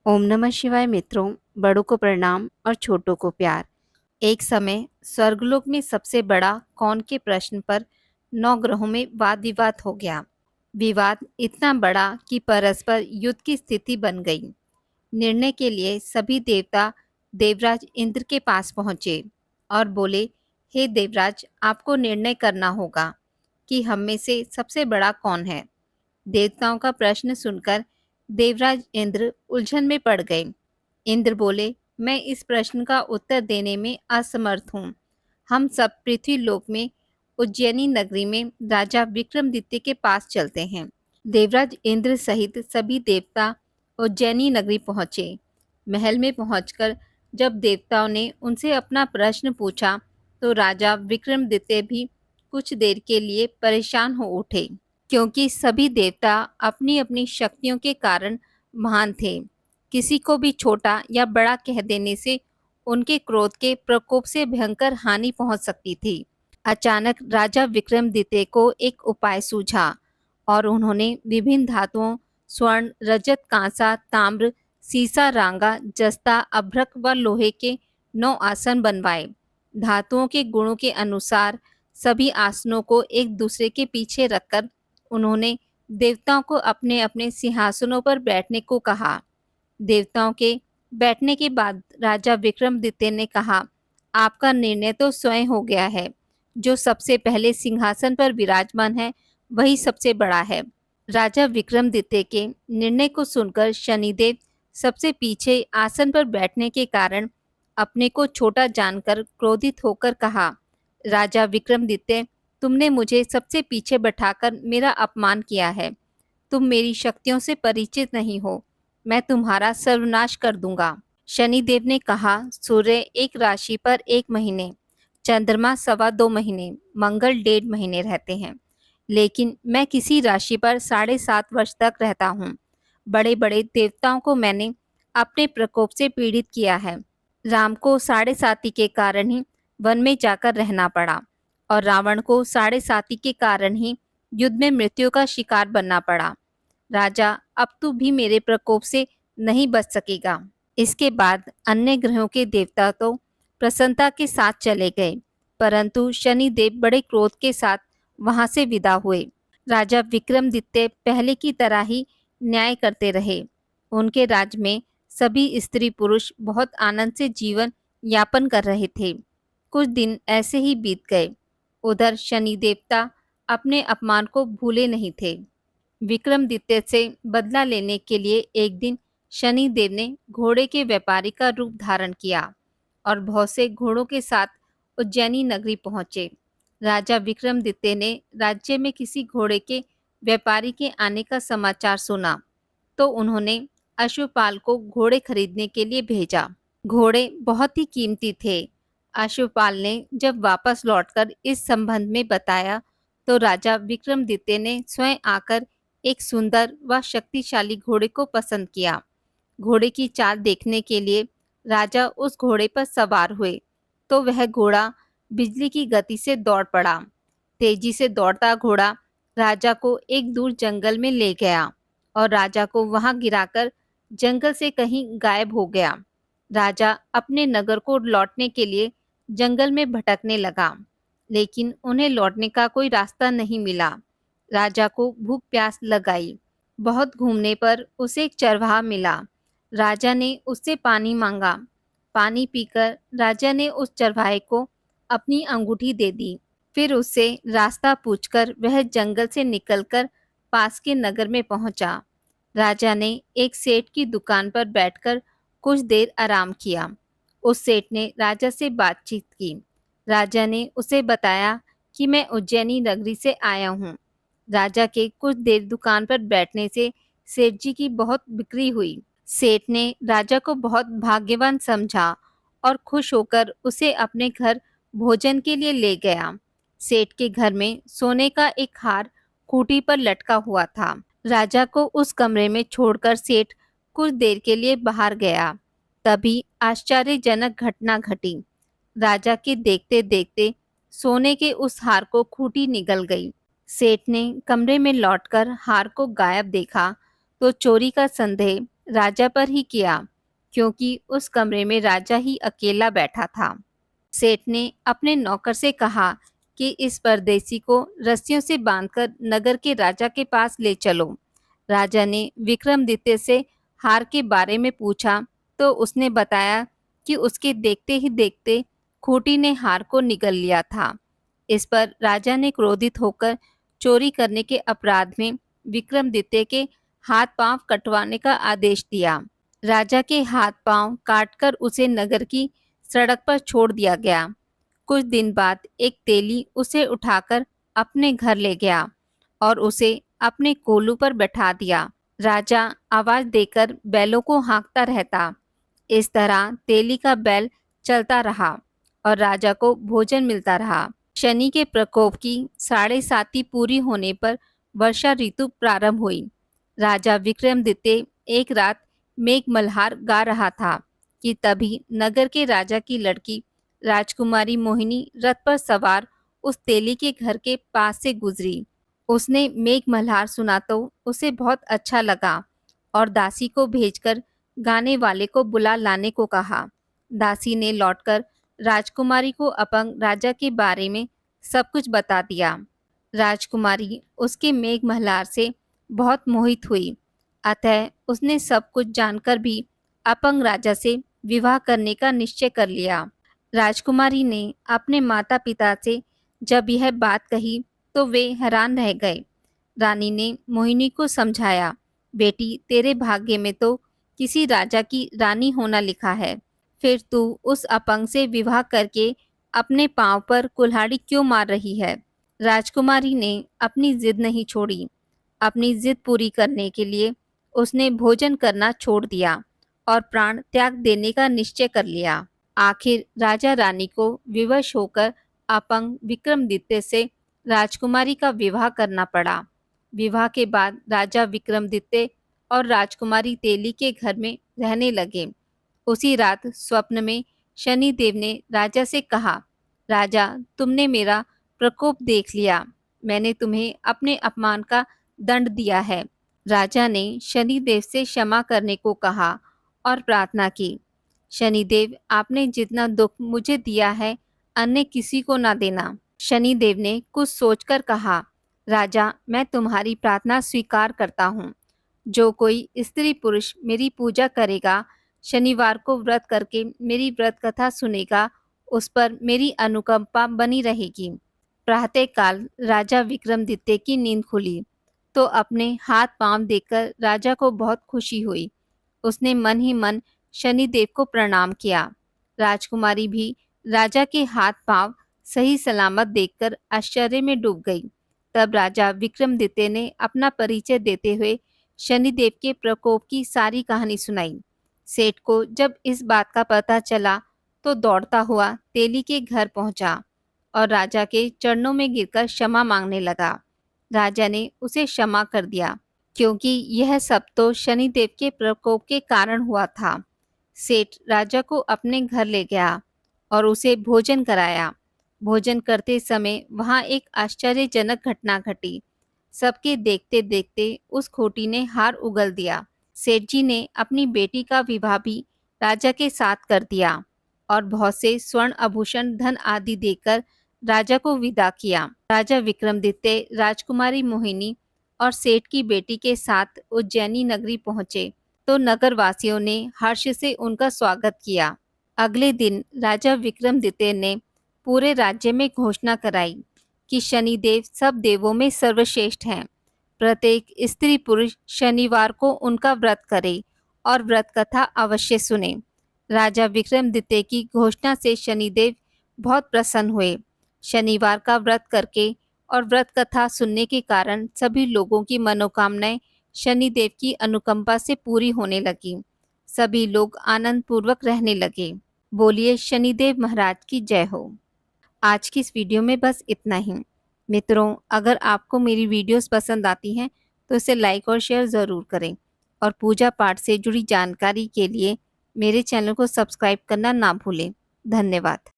ओम नमः शिवाय मित्रों। बड़ों को प्रणाम और छोटों को प्यार। एक समय स्वर्गलोक में सबसे बड़ा कौन के प्रश्न पर 9 ग्रहों में वाद विवाद हो गया। विवाद इतना बड़ा कि परस्पर युद्ध की स्थिति बन गई। निर्णय के लिए सभी देवता देवराज इंद्र के पास पहुंचे और बोले, हे देवराज, आपको निर्णय करना होगा कि हम में से सबसे बड़ा कौन है। देवताओं का प्रश्न सुनकर देवराज इंद्र उलझन में पड़ गए। इंद्र बोले, मैं इस प्रश्न का उत्तर देने में असमर्थ हूँ। हम सब पृथ्वी लोक में उज्जैनी नगरी में राजा विक्रमादित्य के पास चलते हैं। देवराज इंद्र सहित सभी देवता उज्जैनी नगरी पहुँचे। महल में पहुंचकर जब देवताओं ने उनसे अपना प्रश्न पूछा तो राजा विक्रमादित्य भी कुछ देर के लिए परेशान हो उठे, क्योंकि सभी देवता अपनी अपनी शक्तियों के कारण महान थे। किसी को भी छोटा या बड़ा कह देने से उनके क्रोध के प्रकोप से भयंकर हानि पहुंच सकती थी। अचानक राजा विक्रमादित्य को एक उपाय सूझा और उन्होंने विभिन्न धातुओं स्वर्ण, रजत, कांसा, ताम्र, सीसा, रांगा, जस्ता, अभ्रक व लोहे के 9 आसन बनवाए। धातुओं के गुणों के अनुसार सभी आसनों को एक दूसरे के पीछे रखकर उन्होंने देवताओं को अपने अपने सिंहासनों पर बैठने को कहा। देवताओं के बैठने के बाद राजा विक्रमादित्य ने कहा, आपका निर्णय तो स्वयं हो गया है। जो सबसे पहले सिंहासन पर विराजमान है वही सबसे बड़ा है। राजा विक्रमादित्य के निर्णय को सुनकर शनिदेव सबसे पीछे आसन पर बैठने के कारण अपने को छोटा जानकर क्रोधित होकर कहा, राजा विक्रमादित्य, तुमने मुझे सबसे पीछे बैठाकर मेरा अपमान किया है। तुम मेरी शक्तियों से परिचित नहीं हो। मैं तुम्हारा सर्वनाश कर दूंगा। शनिदेव ने कहा, सूर्य एक राशि पर 1 महीने, चंद्रमा 2.25 महीने, मंगल 1.5 महीने रहते हैं, लेकिन मैं किसी राशि पर 7.5 वर्ष तक रहता हूँ। बड़े बड़े देवताओं को मैंने अपने प्रकोप से पीड़ित किया है। राम को 7.5 के कारण ही वन में जाकर रहना पड़ा और रावण को 7.5 के कारण ही युद्ध में मृत्यु का शिकार बनना पड़ा। राजा, अब तू भी मेरे प्रकोप से नहीं बच सकेगा। इसके बाद अन्य ग्रहों के देवता तो प्रसन्नता के साथ चले गए, परंतु शनिदेव बड़े क्रोध के साथ वहां से विदा हुए। राजा विक्रमादित्य पहले की तरह ही न्याय करते रहे। उनके राज्य में सभी स्त्री पुरुष बहुत आनंद से जीवन यापन कर रहे थे। कुछ दिन ऐसे ही बीत गए। उधर शनि देवता अपने अपमान को भूले नहीं थे। विक्रमादित्य से बदला लेने के लिए एक दिन शनि देव ने घोड़े के व्यापारी का रूप धारण किया और बहुत से घोड़ों के साथ उज्जैनी नगरी पहुंचे। राजा विक्रमादित्य ने राज्य में किसी घोड़े के व्यापारी के आने का समाचार सुना तो उन्होंने अश्वपाल को घोड़े खरीदने के लिए भेजा। घोड़े बहुत ही कीमती थे। अश्वपाल ने जब वापस लौटकर इस संबंध में बताया तो राजा विक्रमादित्य ने स्वयं आकर एक सुंदर व शक्तिशाली घोड़े को पसंद किया। घोड़े की चाल देखने के लिए राजा उस घोड़े पर सवार हुए तो वह घोड़ा बिजली की गति से दौड़ पड़ा। तेजी से दौड़ता घोड़ा राजा को एक दूर जंगल में ले गया और राजा को वहां गिराकर जंगल से कहीं गायब हो गया। राजा अपने नगर को लौटने के लिए जंगल में भटकने लगा, लेकिन उन्हें लौटने का कोई रास्ता नहीं मिला। राजा को भूख प्यास लगाई। बहुत घूमने पर उसे एक चरवाहा मिला। राजा ने उससे पानी मांगा। पानी पीकर राजा ने उस चरवाहे को अपनी अंगूठी दे दी। फिर उससे रास्ता पूछकर वह जंगल से निकलकर पास के नगर में पहुंचा। राजा ने एक सेठ की दुकान पर बैठकर कुछ देर आराम किया। उस सेठ ने राजा से बातचीत की। राजा ने उसे बताया कि मैं उज्जैनी नगरी से आया हूँ। राजा के कुछ देर दुकान पर बैठने से सेठ जी की बहुत बिक्री हुई। सेठ ने राजा को बहुत भाग्यवान समझा और खुश होकर उसे अपने घर भोजन के लिए ले गया। सेठ के घर में सोने का एक हार खूंटी पर लटका हुआ था। राजा को उस कमरे में छोड़कर सेठ कुछ देर के लिए बाहर गया। तभी आश्चर्यजनक घटना घटी। राजा के देखते देखते सोने के उस हार को खूंटी निगल गई। सेठ ने कमरे में लौटकर हार को गायब देखा तो चोरी का संदेह राजा पर ही किया, क्योंकि उस कमरे में राजा ही अकेला बैठा था। सेठ ने अपने नौकर से कहा कि इस परदेसी को रस्सियों से बांधकर नगर के राजा के पास ले चलो। राजा ने विक्रमादित्य से हार के बारे में पूछा तो उसने बताया कि उसके देखते ही देखते खूंटी ने हार को निगल लिया था। इस पर राजा ने क्रोधित होकर चोरी करने के अपराध में विक्रमादित्य के हाथ पांव कटवाने का आदेश दिया। राजा के हाथ पांव काटकर उसे नगर की सड़क पर छोड़ दिया गया। कुछ दिन बाद एक तेली उसे उठाकर अपने घर ले गया और उसे अपने कोलू पर बैठा दिया। राजा आवाज देकर बैलों को हाँकता रहता। इस तरह तेली का बैल चलता रहा और राजा को भोजन मिलता रहा। शनि के प्रकोप की 7.5 पूरी होने पर वर्षा ऋतु प्रारंभ हुई। राजा विक्रमादित्य एक रात मेघ मल्हार गा रहा था कि तभी नगर के राजा की लड़की राजकुमारी मोहिनी रथ पर सवार उस तेली के घर के पास से गुजरी। उसने मेघ मल्हार सुना तो उसे बहुत अच्छा लगा और दासी को भेजकर गाने वाले को बुला लाने को कहा। दासी ने लौटकर राजकुमारी को अपंग राजा के बारे में सब कुछ बता दिया। राजकुमारी उसके मेघ मल्हार से बहुत मोहित हुई, अतः उसने सब कुछ जानकर भी अपंग राजा से विवाह करने का निश्चय कर लिया। राजकुमारी ने अपने माता पिता से जब यह बात कही तो वे हैरान रह गए। रानी ने मोहिनी को समझाया, बेटी तेरे भाग्य में तो किसी राजा की रानी होना लिखा है, फिर तू उस अपंग से विवाह करके अपने पांव पर कुल्हाड़ी क्यों मार रही है। राजकुमारी ने अपनी जिद नहीं छोड़ी। अपनी जिद पूरी करने के लिए उसने भोजन करना छोड़ दिया और प्राण त्याग देने का निश्चय कर लिया। आखिर राजा रानी को विवश होकर अपंग विक्रमादित्य से राजकुमारी का विवाह करना पड़ा। विवाह के बाद राजा विक्रमादित्य और राजकुमारी तेली के घर में रहने लगे। उसी रात स्वप्न में शनिदेव ने राजा से कहा, राजा तुमने मेरा प्रकोप देख लिया, मैंने तुम्हें अपने अपमान का दंड दिया है। राजा ने शनिदेव से क्षमा करने को कहा और प्रार्थना की, शनिदेव आपने जितना दुख मुझे दिया है अन्य किसी को ना देना। शनिदेव ने कुछ सोचकर कहा, राजा मैं तुम्हारी प्रार्थना स्वीकार करता हूँ। जो कोई स्त्री पुरुष मेरी पूजा करेगा, शनिवार को व्रत करके मेरी व्रत कथा सुनेगा, उस पर मेरी अनुकंपा बनी रहेगी। प्रातःकाल राजा विक्रमादित्य की नींद खुली तो अपने हाथ पांव देखकर राजा को बहुत खुशी हुई। उसने मन ही मन शनिदेव को प्रणाम किया। राजकुमारी भी राजा के हाथ पांव सही सलामत देखकर आश्चर्य में डूब गई। तब राजा विक्रमादित्य ने अपना परिचय देते हुए शनिदेव के प्रकोप की सारी कहानी सुनाई। सेठ को जब इस बात का पता चला तो दौड़ता हुआ तेली के घर पहुंचा और राजा के चरणों में गिरकर क्षमा मांगने लगा। राजा ने उसे क्षमा कर दिया, क्योंकि यह सब तो शनिदेव के प्रकोप के कारण हुआ था। सेठ राजा को अपने घर ले गया और उसे भोजन कराया। भोजन करते समय वहां एक आश्चर्यजनक घटना घटी। सबके देखते देखते उस खोटी ने हार उगल दिया। सेठ जी ने अपनी बेटी का विवाह भी राजा के साथ कर दिया और बहुत से स्वर्ण आभूषण धन आदि देकर राजा को विदा किया। राजा विक्रमादित्य राजकुमारी मोहिनी और सेठ की बेटी के साथ उज्जैनी नगरी पहुंचे तो नगरवासियों ने हर्ष से उनका स्वागत किया। अगले दिन राजा विक्रमादित्य ने पूरे राज्य में घोषणा कराई कि शनिदेव सब देवों में सर्वश्रेष्ठ हैं। प्रत्येक स्त्री पुरुष शनिवार को उनका व्रत करे और व्रत कथा अवश्य सुने। राजा विक्रमादित्य की घोषणा से शनिदेव बहुत प्रसन्न हुए। शनिवार का व्रत करके और व्रत कथा सुनने के कारण सभी लोगों की मनोकामनाएं शनिदेव की अनुकंपा से पूरी होने लगी। सभी लोग आनंद पूर्वक रहने लगे। बोलिए शनिदेव महाराज की जय हो। आज की इस वीडियो में बस इतना ही। मित्रों, अगर आपको मेरी वीडियोस पसंद आती हैं तो इसे लाइक और शेयर ज़रूर करें और पूजा पाठ से जुड़ी जानकारी के लिए मेरे चैनल को सब्सक्राइब करना ना भूलें। धन्यवाद।